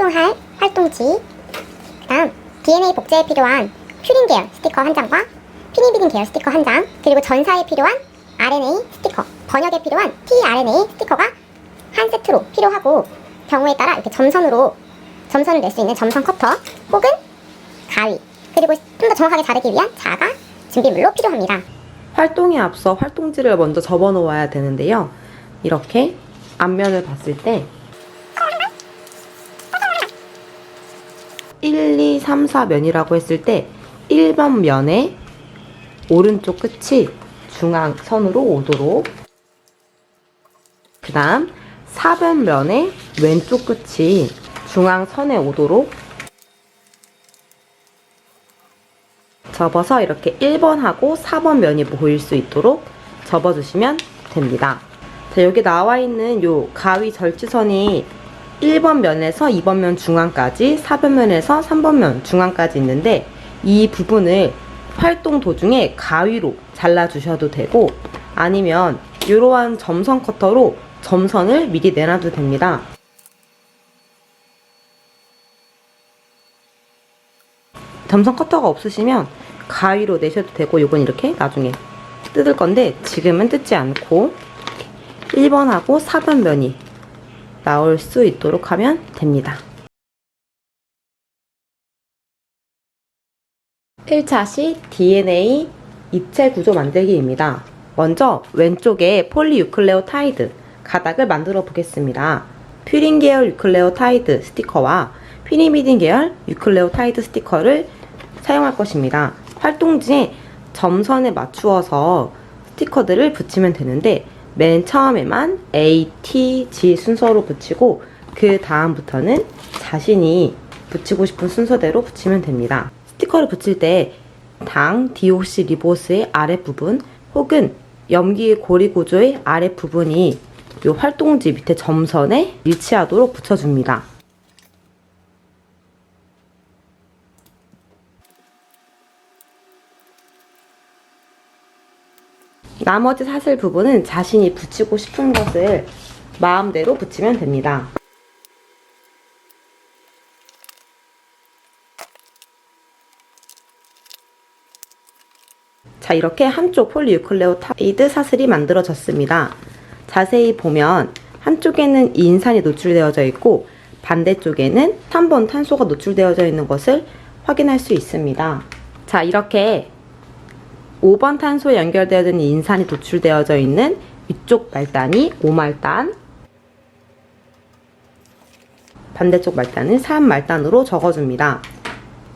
사용할 활동지, 그 다음 DNA 복제에 필요한 퓨린 계열 스티커 한 장과 피니비딘 계열 스티커 한 장, 그리고 전사에 필요한 RNA 스티커, 번역에 필요한 tRNA 스티커가 한 세트로 필요하고, 경우에 따라 이렇게 점선을 낼 수 있는 점선 커터 혹은 가위, 그리고 좀 더 정확하게 자르기 위한 자가 준비물로 필요합니다. 활동에 앞서 활동지를 먼저 접어 놓아야 되는데요. 이렇게 앞면을 봤을 때 1, 2, 3, 4면이라고 했을 때 1번 면의 오른쪽 끝이 중앙선으로 오도록, 그 다음 4번 면의 왼쪽 끝이 중앙선에 오도록 접어서 이렇게 1번하고 4번 면이 보일 수 있도록 접어주시면 됩니다. 자, 여기 나와 있는 요 가위 절지선이 1번 면에서 2번 면 중앙까지, 4번 면에서 3번 면 중앙까지 있는데, 이 부분을 활동 도중에 가위로 잘라주셔도 되고, 아니면 이러한 점선 커터로 점선을 미리 내놔도 됩니다. 점선 커터가 없으시면 가위로 내셔도 되고, 요건 이렇게 나중에 뜯을 건데 지금은 뜯지 않고 1번하고 4번 면이 나올 수 있도록 하면 됩니다. 1차 시 DNA 입체 구조 만들기입니다. 먼저 왼쪽에 폴리유클레오타이드 가닥을 만들어 보겠습니다. 퓨린 계열 유클레오타이드 스티커와 피니비딘 계열 유클레오타이드 스티커를 사용할 것입니다. 활동지에 점선에 맞추어서 스티커들을 붙이면 되는데, 맨 처음에만 A, T, G 순서로 붙이고 그 다음부터는 자신이 붙이고 싶은 순서대로 붙이면 됩니다. 스티커를 붙일 때 당, 디옥시 리보스의 아랫부분 혹은 염기 고리 구조의 아랫부분이 이 활동지 밑에 점선에 일치하도록 붙여줍니다. 나머지 사슬 부분은 자신이 붙이고 싶은 것을 마음대로 붙이면 됩니다. 자, 이렇게 한쪽 폴리유클레오타이드 사슬이 만들어졌습니다. 자세히 보면 한쪽에는 인산이 노출되어져 있고 반대쪽에는 3번 탄소가 노출되어져 있는 것을 확인할 수 있습니다. 자, 이렇게 5번 탄소에 연결되어져 있는 인산이 노출되어져 있는 위쪽 말단이 5말단, 반대쪽 말단은 3말단으로 적어줍니다.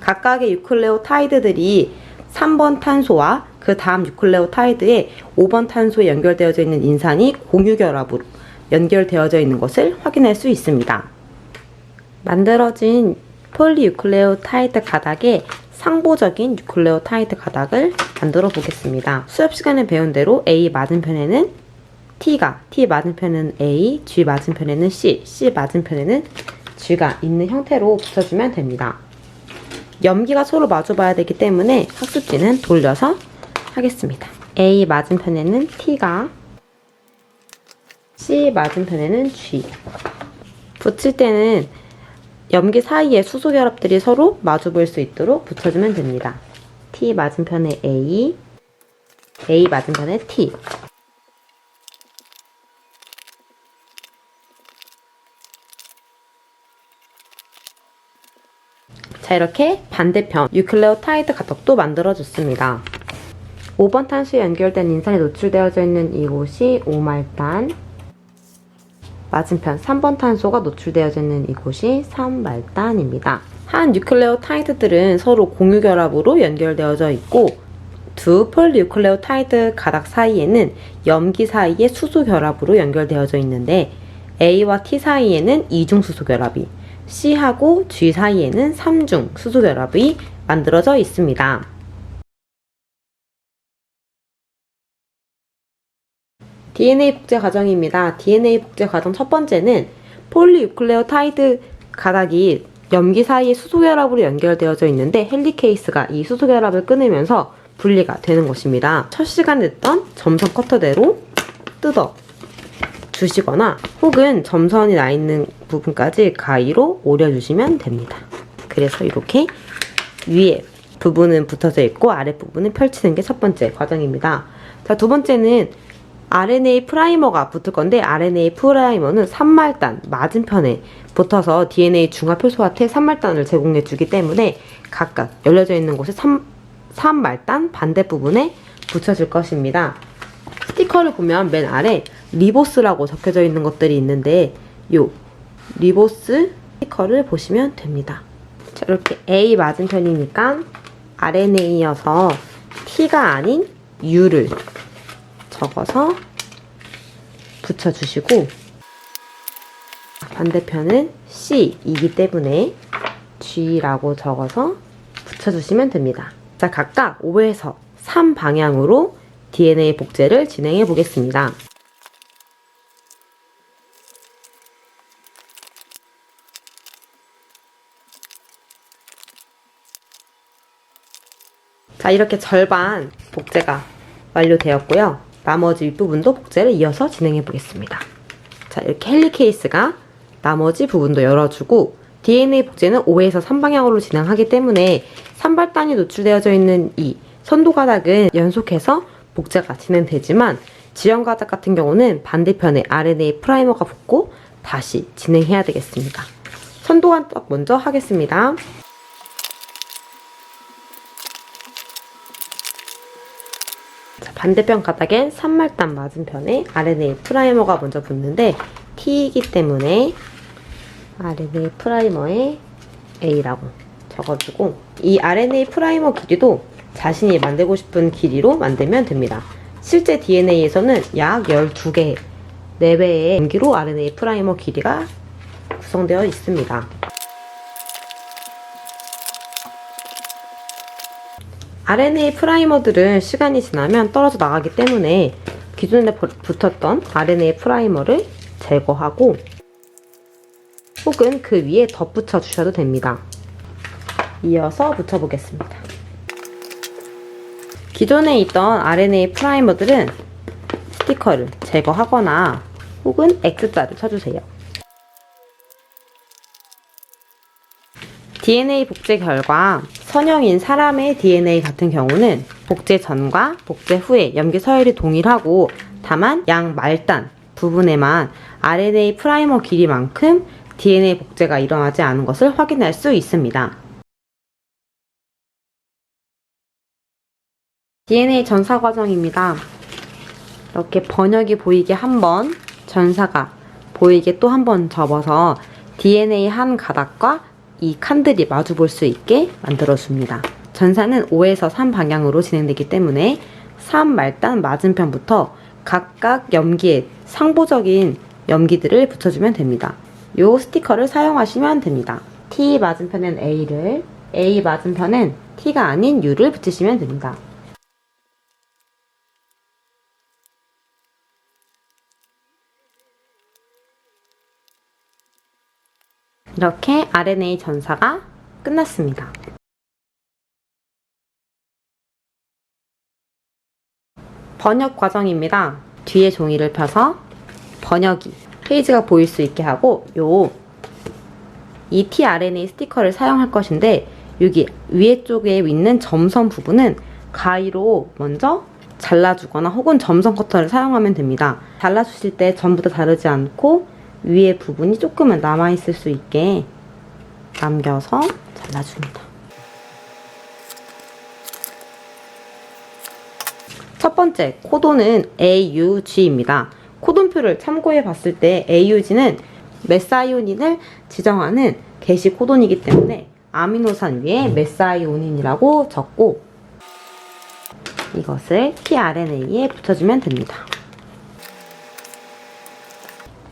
각각의 유클레오타이드들이 3번 탄소와 그 다음 유클레오타이드에 5번 탄소에 연결되어져 있는 인산이 공유결합으로 연결되어져 있는 것을 확인할 수 있습니다. 만들어진 폴리유클레오타이드 가닥에 상보적인 유클레오타이드 가닥을 만들어 보겠습니다. 수업 시간에 배운 대로 A 맞은편에는 T가, T 맞은편에는 A, G 맞은편에는 C, C 맞은편에는 G가 있는 형태로 붙여주면 됩니다. 염기가 서로 마주봐야 되기 때문에 학습지는 돌려서 하겠습니다. A 맞은편에는 T가, C 맞은편에는 G. 붙일 때는 염기 사이에 수소 결합들이 서로 마주 보일 수 있도록 붙여주면 됩니다. T 맞은편에 A, A 맞은편에 T. 자, 이렇게 반대편 유클레오타이드 가닥도 만들어줬습니다. 5번 탄소에 연결된 인산이 노출되어져 있는 이곳이 5말단, 맞은편 3번 탄소가 노출되어져 있는 이곳이 3말단입니다. 한 유클레오타이드들은 서로 공유결합으로 연결되어져 있고, 두 폴리유클레오타이드 가닥 사이에는 염기 사이에 수소 결합으로 연결되어져 있는데, A와 T 사이에는 이중 수소 결합이, C하고 G 사이에는 3중 수소 결합이 만들어져 있습니다. DNA 복제 과정입니다. DNA 복제 과정 첫 번째는 폴리유클레오타이드 가닥이 염기 사이에 수소 결합으로 연결되어져 있는데 헬리케이스가 이 수소 결합을 끊으면서 분리가 되는 것입니다. 첫 시간에 했던 점선 커터대로 뜯어 주시거나 혹은 점선이 나 있는 부분까지 가위로 오려주시면 됩니다. 그래서 이렇게 위에 부분은 붙어져 있고 아래 부분은 펼치는 게 첫 번째 과정입니다. 자, 두 번째는 RNA 프라이머가 붙을 건데 RNA 프라이머는 3말단 맞은편에 붙어서 DNA 중화 효소한테 3말단을 제공해 주기 때문에 각각 열려져 있는 곳에 3말단 반대 부분에 붙여줄 것입니다. 스티커를 보면 맨 아래 리보스라고 적혀져 있는 것들이 있는데 요 리보스 스티커를 보시면 됩니다. 자, 이렇게 A 맞은편이니까 RNA여서 T가 아닌 U를 적어서 붙여주시고 반대편은 C이기 때문에 G라고 적어서 붙여주시면 됩니다. 자, 각각 5에서 3 방향으로 DNA 복제를 진행해 보겠습니다. 자, 이렇게 절반 복제가 완료되었고요. 나머지 윗부분도 복제를 이어서 진행해 보겠습니다. 자, 이렇게 헬리케이스가 나머지 부분도 열어주고 DNA 복제는 5에서 3방향으로 진행하기 때문에 산발단이 노출되어져 있는 이 선도가닥은 연속해서 복제가 진행되지만 지연가닥 같은 경우는 반대편에 RNA 프라이머가 붙고 다시 진행해야 되겠습니다. 선도가닥 먼저 하겠습니다. 자, 반대편 가닥엔 3말단 맞은편에 RNA 프라이머가 먼저 붙는데 T이기 때문에 RNA 프라이머에 A라고 적어주고 이 RNA 프라이머 길이도 자신이 만들고 싶은 길이로 만들면 됩니다. 실제 DNA에서는 약 12개 내외의 공기로 RNA 프라이머 길이가 구성되어 있습니다. RNA 프라이머들은 시간이 지나면 떨어져 나가기 때문에 기존에 붙었던 RNA 프라이머를 제거하고 혹은 그 위에 덧붙여 주셔도 됩니다. 이어서 붙여보겠습니다. 기존에 있던 RNA 프라이머들은 스티커를 제거하거나 혹은 X자를 쳐주세요. DNA 복제 결과 선형인 사람의 DNA 같은 경우는 복제 전과 복제 후에 염기 서열이 동일하고 다만 양 말단 부분에만 RNA 프라이머 길이만큼 DNA 복제가 일어나지 않은 것을 확인할 수 있습니다. DNA 전사 과정입니다. 이렇게 번역이 보이게 한 번, 전사가 보이게 또 한 번 접어서 DNA 한 가닥과 이 칸들이 마주 볼 수 있게 만들어줍니다. 전사는 5에서 3 방향으로 진행되기 때문에 3말단 맞은편부터 각각 염기에 상보적인 염기들을 붙여주면 됩니다. 이 스티커를 사용하시면 됩니다. T 맞은편엔 A를, A 맞은편엔 T가 아닌 U를 붙이시면 됩니다. 이렇게 RNA 전사가 끝났습니다. 번역 과정입니다. 뒤에 종이를 펴서 번역이 페이지가 보일 수 있게 하고 이 tRNA 스티커를 사용할 것인데 여기 위에 쪽에 있는 점선 부분은 가위로 먼저 잘라주거나 혹은 점선 커터를 사용하면 됩니다. 잘라주실 때 전부 다 자르지 않고 위에 부분이 조금은 남아있을 수 있게 남겨서 잘라줍니다. 첫 번째 코돈은 AUG입니다. 코돈표를 참고해 봤을 때 AUG는 메사이오닌을 지정하는 게시 코돈이기 때문에 아미노산 위에 메사이오닌이라고 적고 이것을 tRNA에 붙여주면 됩니다.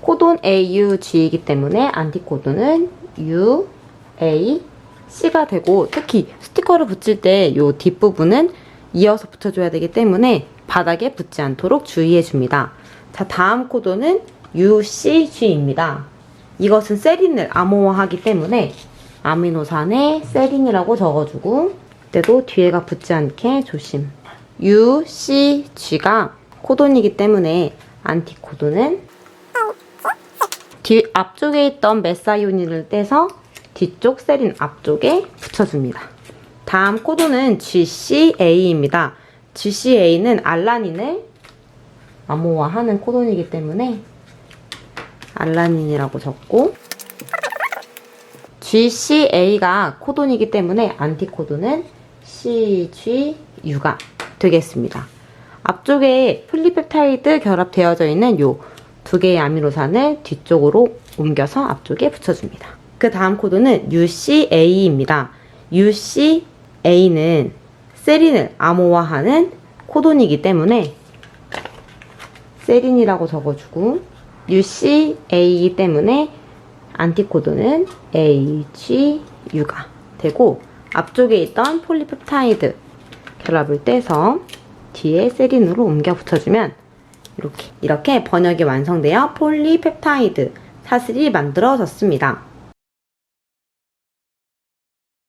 코돈 AUG이기 때문에 안티코돈은 U, A, C가 되고 특히 스티커를 붙일 때 이 뒷부분은 이어서 붙여줘야 되기 때문에 바닥에 붙지 않도록 주의해줍니다. 자, 다음 코돈은 UCG입니다. 이것은 세린을 암호화하기 때문에 아미노산에 세린이라고 적어주고 그때도 뒤에가 붙지 않게 조심. UCG가 코돈이기 때문에 안티코돈은 앞쪽에 있던 메사이오닌을 떼서 뒤쪽 세린 앞쪽에 붙여줍니다. 다음 코드는 GCA입니다. GCA는 알라닌을 암호화하는 코돈이기 때문에 알라닌이라고 적고, GCA가 코돈이기 때문에 안티코드는 CGU가 되겠습니다. 앞쪽에 폴리펩타이드 결합되어져 있는 요 두 개의 아미노산을 뒤쪽으로 옮겨서 앞쪽에 붙여줍니다. 그 다음 코드는 UCA입니다. UCA는 세린을 암호화하는 코돈이기 때문에 세린이라고 적어주고, UCA이기 때문에 안티코드는 HU가 되고, 앞쪽에 있던 폴리펩타이드 결합을 떼서 뒤에 세린으로 옮겨 붙여주면 이렇게 번역이 완성되어 폴리펩타이드 사슬이 만들어졌습니다.